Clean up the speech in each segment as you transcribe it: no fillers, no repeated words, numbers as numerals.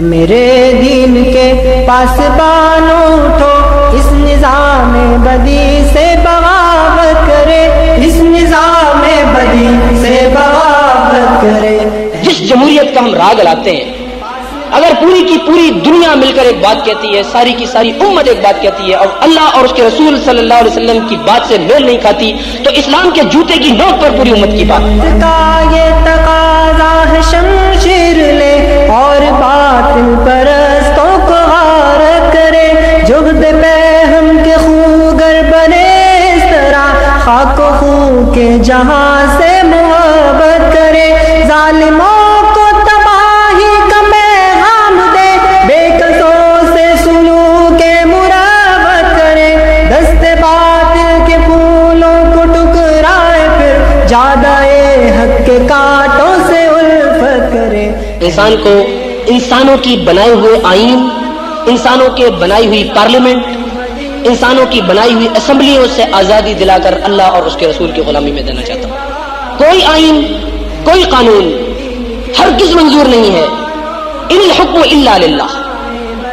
میرے دین کے پاسبانوں اٹھو، اس نظام بدی سے بغاوت کرے، اس نظام بدی سے بغاوت کرے۔ جس جمہوریت کا ہم راگ لاتے ہیں، اگر پوری کی پوری دنیا مل کر ایک بات کہتی ہے، ساری کی ساری امت ایک بات کہتی ہے، اور اللہ اور اس کے رسول صلی اللہ علیہ وسلم کی بات سے میل نہیں کھاتی، تو اسلام کے جوتے کی نوک پر پوری امت کی بات۔ کا یہ تقاضا ہے شمشیر لے اور باطل پرستوں کو غارت کرے، جغد پہ ہم کے خوگر بنے اس طرح، خاک و خوں کے جہاں سے محبت کرے، ظالموں کو تباہی کا پیغام دے، بے کسوں سے سلوک مروت کرے، دست باطل کے پھولوں کو ٹکرائے، پھر جادائے حق کے کانٹوں سے الفت کرے۔ انسان کو انسانوں کی بنائے ہوئے آئین، انسانوں کے بنائی ہوئی پارلیمنٹ، انسانوں کی بنائی ہوئی اسمبلیوں سے آزادی دلا کر اللہ اور اس کے رسول کی غلامی میں دینا چاہتا ہوں۔ کوئی آئین، کوئی قانون ہرگز منظور نہیں ہے۔ ان الحکم الا للہ،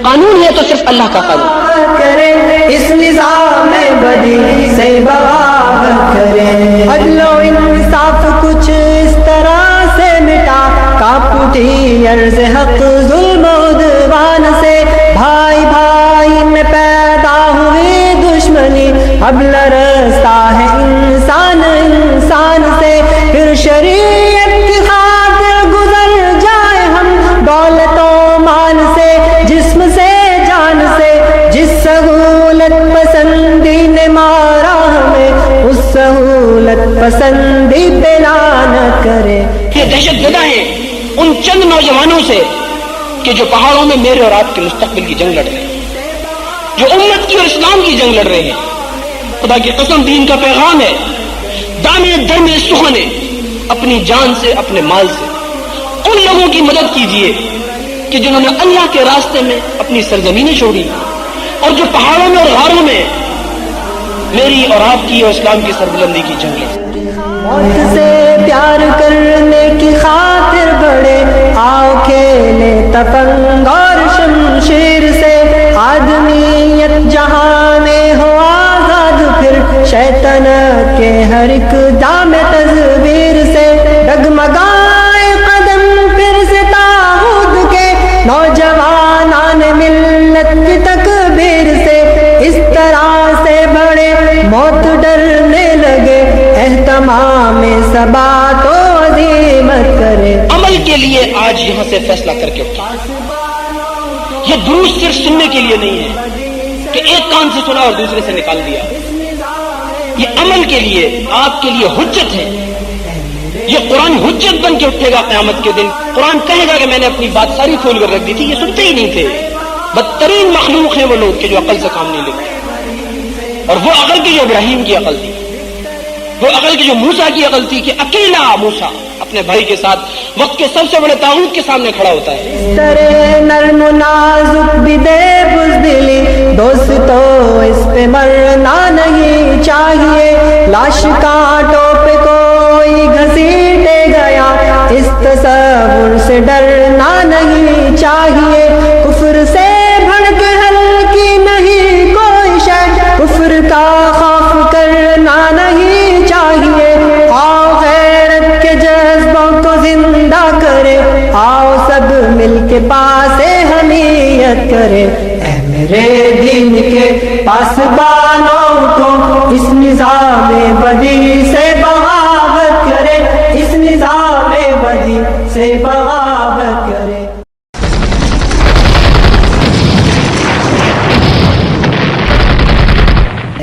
قانون ہے تو صرف اللہ کا قانون۔ کرے اس نظام بدی سے بغاوت کرے، عدل و انصاف کچھ اس طرح سے مٹا، کانپ اٹھی عرض حق ظلم و عدوان سے، بھائی بھائی میں پیدا ہوئی دشمنی، اب لرزتا ہے انسان انسان سے، پھر شریعت کی خاطر گزر جائے ہم دولت و مال سے، جسم سے جان سے، جس سہولت پسندی نے مارا ہمیں، اس سہولت پسندی پہ لعنت کرے۔ یہ دہشت زدہ ہیں ان چند نوجوانوں سے کہ جو پہاڑوں میں میرے اور آپ کے مستقبل کی جنگ لڑ رہے ہیں، جو امت کی اور اسلام کی جنگ لڑ رہے ہیں۔ خدا کی قسم دین کا پیغام ہے، دانے در میں سخنے، اپنی جان سے اپنے مال سے ان لوگوں کی مدد کیجیے کہ جنہوں نے اللہ کے راستے میں اپنی سرزمینیں چھوڑی، اور جو پہاڑوں میں اور غاروں میں میری اور آپ کی اور اسلام کی سربلندی کی جنگ لڑ۔ موت سے پیار کرنے کی خاطر بڑے، آؤ کھیلے تپنگ اور شمشیر سے، آدمیت جہاں میں ہو آزاد، پھر شیطنت کے ہر ایک دام تزویر سے، ڈگمگائے قدم پھر سے طاغوت کے، نوجوانان ملت کی تکبیر سے، اس طرح سے بڑے موت ڈرنے لگے، اہتمام ثبات و عزیمت کرے۔ عمل کے لیے آج یہاں سے فیصلہ کر کے اٹھا۔ یہ دروس صرف سننے کے لیے نہیں ہے کہ ایک کان سے سنا اور دوسرے سے نکال دیا، یہ عمل کے لیے آپ کے لیے حجت ہے۔ یہ قرآن حجت بن کے اٹھے گا قیامت کے دن۔ قرآن کہے گا کہ میں نے اپنی بات ساری کھول کر رکھ دی تھی، یہ سنتے ہی نہیں تھے۔ بدترین مخلوق ہیں وہ لوگ کہ جو عقل سے کام نہیں لیتے، اور وہ عقل کی جو ابراہیم کی عقل تھی، وہ عقل کی جو موسیٰ کی عقل تھی کہ اکیلا موسیٰ اپنے بھائی کے ساتھ وقت کے سب سے بڑے طاغوت کے سامنے کھڑا ہوتا ہے۔ اس طرح نرم و نازک بھی دے بزدلی، دوستو اس پہ مرنا نہیں چاہیے، لاش کانٹوں پہ کوئی گھسیٹے گیا، اس تصور سے ڈرنا نہیں چاہیے، کفر سے بھڑک ہلکی نہیں کوئی شے، کفر کا خوف کرنا نہیں چاہیے، آؤ غیرت کے جذبوں کو زندہ کرے، آؤ سب مل کے پاس حمیت کرے، اے میرے دین کے پاسبانوں اٹھو، اس نظام بدی سے بغاوت کرے، اس نظام بدی سے بغاوت کرے۔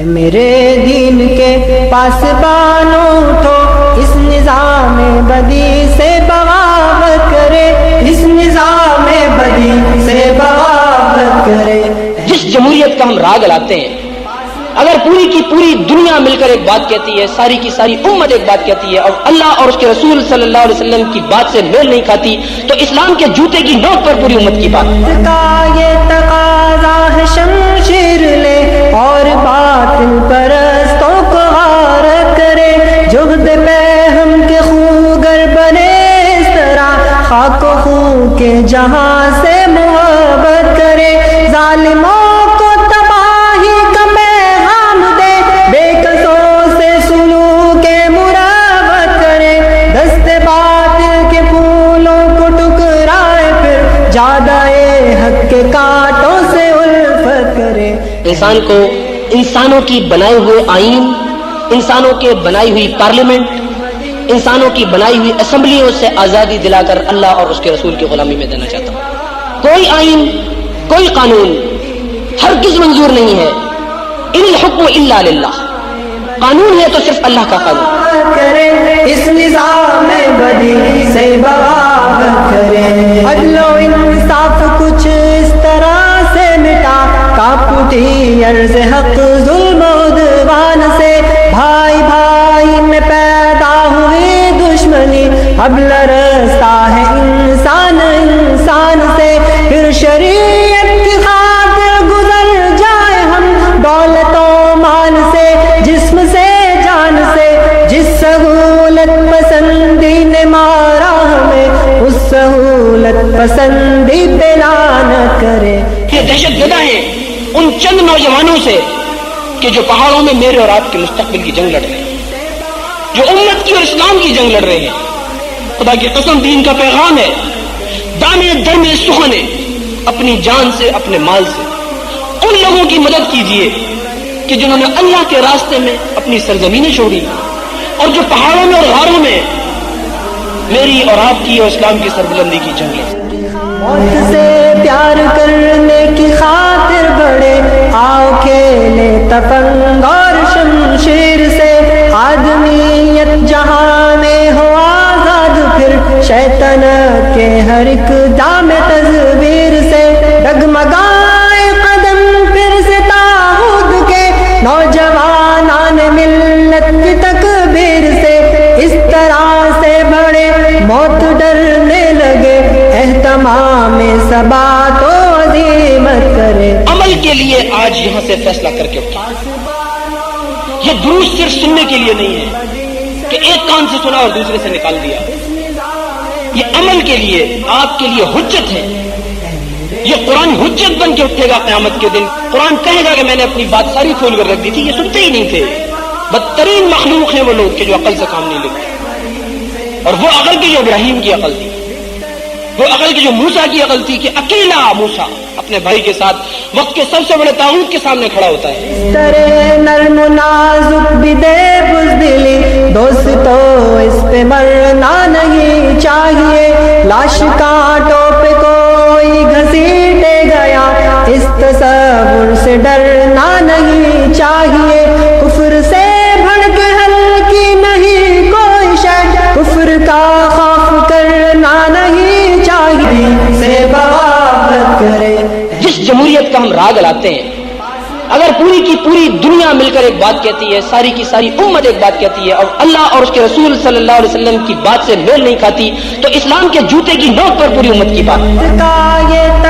میرے دین کے پاسبانوں اٹھو، اس نظام بدی سے بغاوت کرے، اس نظام بدی سے بغاوت کرے۔ جس جمہوریت کا ہم راگ لاتے ہیں، اگر پوری کی پوری دنیا مل کر ایک بات کہتی ہے، ساری کی ساری امت ایک بات کہتی ہے، اور اللہ اور اس کے رسول صلی اللہ علیہ وسلم کی بات سے میل نہیں کھاتی، تو اسلام کے جوتے کی نوک پر پوری امت کی بات۔ کا یہ تقاضا ہے شمشیر لے اور باطل پرستوں کو غارت کرے، جغد پہ ہم کے خوگر بنے اس طرح، خاک و خوں کے جہاں سے انسان کو انسانوں کی بنائے ہوئے آئین، انسانوں کے بنائی ہوئی پارلیمنٹ، انسانوں کی بنائی ہوئی اسمبلیوں سے آزادی دلا کر اللہ اور اس کے رسول کی غلامی میں دینا چاہتا ہوں۔ کوئی آئین، کوئی قانون ہرگز منظور نہیں ہے۔ ان الحکم الا للہ، قانون ہے تو صرف اللہ کا قانون۔ کرے اس نظام بدی سے بغاوت کرے، عدل و انصاف کچھ اس طرح سے مٹا، کانپ اٹھی عرض حق ظلم و عدوان سے، بھائی بھائی میں پیدا ہوئی دشمنی، اب لرزتا ہے انسان انسان سے، پھر شریعت کی خاطر گزر جائے ہم دولت و مال سے، جسم سے جان سے، جس سہولت پسندی نے مارا ہمیں، اس سہولت پسندی پہ لعنت کرے۔ یہ دہشت زدہ ہیں ان چند نوجوانوں سے کہ جو پہاڑوں میں میرے اور آپ کے مستقبل کی جنگ لڑ رہے ہیں، جو امت کی اور اسلام کی جنگ لڑ رہے ہیں۔ خدا کی قسم دین کا پیغام ہے، دانے درمے سہانے، اپنی جان سے اپنے مال سے ان لوگوں کی مدد کیجیے کہ جنہوں نے اللہ کے راستے میں اپنی سرزمینیں چھوڑی اور جو پہاڑوں میں اور غاروں میں میری اور آپ کی اور اسلام کی سربلندی کی جنگ لڑ۔ موت سے پیار کرنے کی خاطر بڑے آؤ کھیلے تپنگ اور شمشیر سے، آدمیت جہاں میں ہو آزاد، پھر شیطنت کے ہر ایک دام تزویر سے، ڈگمگائے قدم پھر سے طاغوت کے نوجوانان ملت کی تکبیر سے، اس طرح سے بڑے موت ڈرنے لگے، اہتمام ثبات و عزیمت کرے۔ عمل کے لیے آج یہاں سے فیصلہ کر کے اٹھیں۔ یہ دروس صرف سننے کے لیے نہیں ہے کہ ایک کان سے سنا اور دوسرے سے نکال دیا، یہ عمل کے لیے آپ کے لیے حجت ہے۔ یہ قرآن حجت بن کے اٹھے گا قیامت کے دن۔ قرآن کہے گا کہ میں نے اپنی بات ساری کھول کر رکھ دی تھی، یہ سنتے ہی نہیں تھے۔ بدترین مخلوق ہیں وہ لوگ کہ جو عقل سے کام نہیں لیتے، اور وہ عقل کی جو ابراہیم کی عقل تھی، وہ عقل کی جو موسیٰ کی عقل تھی کہ اکیلا موسیٰ اپنے بھائی کے ساتھ وقت کے سب سے بڑے طاغوت کے سامنے کھڑا ہوتا ہے۔ اس طرح نرم و نازک بھی دے بزدلی، دوستو اس پہ مرنا نہیں چاہیے، لاش کانٹوں پہ کوئی گھسیٹے گیا، اس تصور سے ڈرنا نہیں چاہیے، کفر سے بھڑک ہلکی نہیں کوئی شے، کفر کا خوف کرنا نہیں چاہیے، سے بغاوت کرے۔ جس جمہوریت کا ہم راگ لاتے ہیں، اگر پوری کی پوری دنیا مل کر ایک بات کہتی ہے، ساری کی ساری امت ایک بات کہتی ہے، اور اللہ اور اس کے رسول صلی اللہ علیہ وسلم کی بات سے میل نہیں کھاتی، تو اسلام کے جوتے کی نوک پر پوری امت کی بات۔ کا یہ